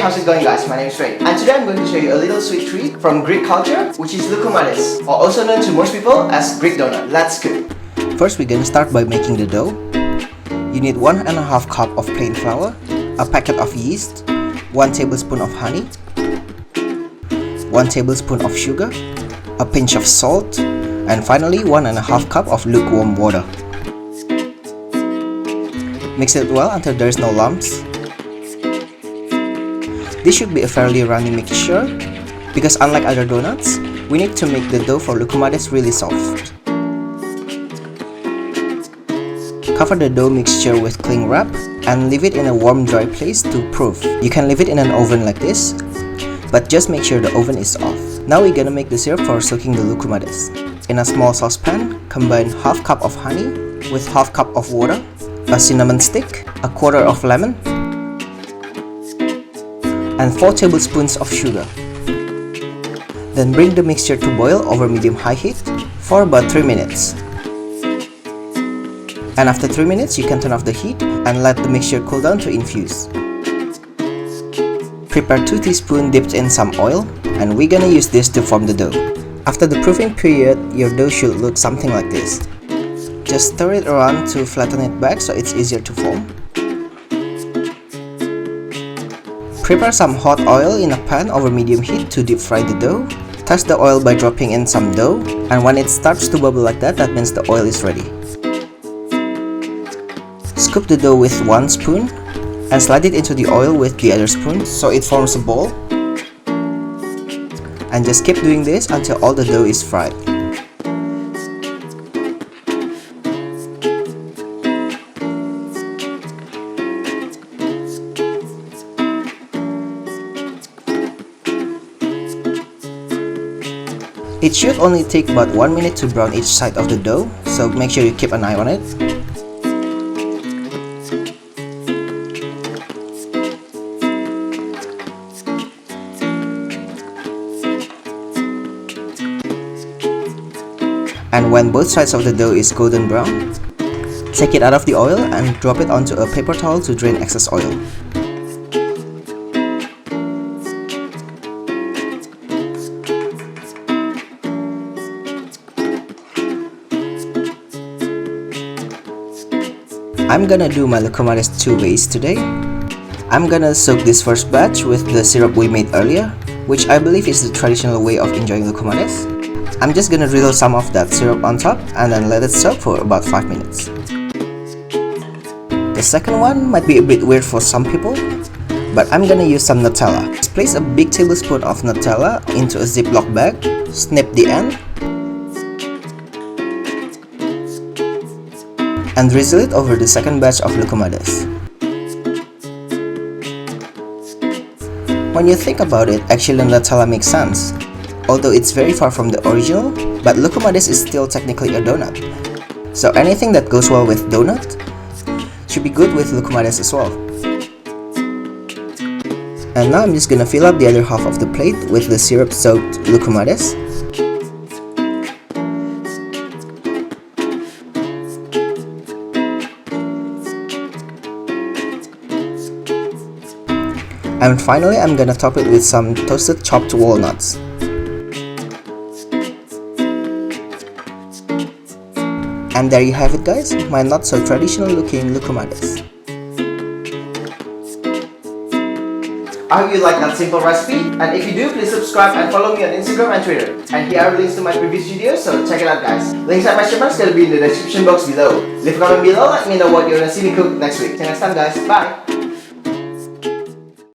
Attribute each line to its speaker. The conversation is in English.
Speaker 1: how's it going guys? My name is Ray, and today I'm going to show you a little sweet treat from Greek culture, which is Loukoumades, or also known to most people as Greek donut. Let's cook.
Speaker 2: First, we're going to start by making the dough. You need 1.5 cup of plain flour, a packet of yeast, 1 tablespoon of honey, 1 tablespoon of sugar, a pinch of salt, and finally 1.5 cup of lukewarm water. Mix it well until there is no lumps. This should be a fairly runny mixture because unlike other donuts, we need to make the dough for Loukoumades really soft. Cover the dough mixture with cling wrap and leave it in a warm dry place to proof. You can leave it in an oven like this, but just make sure the oven is off. Now we're gonna make the syrup for soaking the Loukoumades. In a small saucepan, combine half cup of honey with half cup of water, a cinnamon stick, a quarter of lemon, and 4 tablespoons of sugar. Then bring the mixture to boil over medium-high heat for about 3 minutes. And after 3 minutes, you can turn off the heat and let the mixture cool down to infuse. Prepare 2 teaspoons dipped in some oil, and we're gonna use this to form the dough. After the proofing period, your dough should look something like this. Just stir it around to flatten it back so it's easier to form. Prepare some hot oil in a pan over medium heat to deep fry the dough. Touch the oil by dropping in some dough, and when it starts to bubble like that means the oil is ready. Scoop the dough with 1 spoon and slide it into the oil with the other spoon so it forms a ball. And just keep doing this until all the dough is fried. It should only take about 1 minute to brown each side of the dough, so make sure you keep an eye on it. And when both sides of the dough is golden brown, take it out of the oil and drop it onto a paper towel to drain excess oil. I'm gonna do my Loukoumades 2 ways today. I'm gonna soak this first batch with the syrup we made earlier, which I believe is the traditional way of enjoying Loukoumades. I'm just gonna drizzle some of that syrup on top and then let it soak for about 5 minutes. The second one might be a bit weird for some people, but I'm gonna use some Nutella. Just place a big tablespoon of Nutella into a Ziploc bag, snip the end, and drizzle it over the second batch of Loukoumades. When you think about it, actually Nutella makes sense. Although it's very far from the original, but Loukoumades is still technically a donut. So anything that goes well with donut should be good with Loukoumades as well. And now I'm just gonna fill up the other half of the plate with the syrup-soaked Loukoumades. And finally, I'm gonna top it with some toasted chopped walnuts. And there you have it guys, my not so traditional looking Loukoumades.
Speaker 1: I hope you like that simple recipe, and if you do, please subscribe and follow me on Instagram and Twitter. And here are links to my previous videos, so check it out guys. Links and measurements will be in the description box below. Leave a comment below, let me know what you wanna see me cook next week. Till next time guys, bye!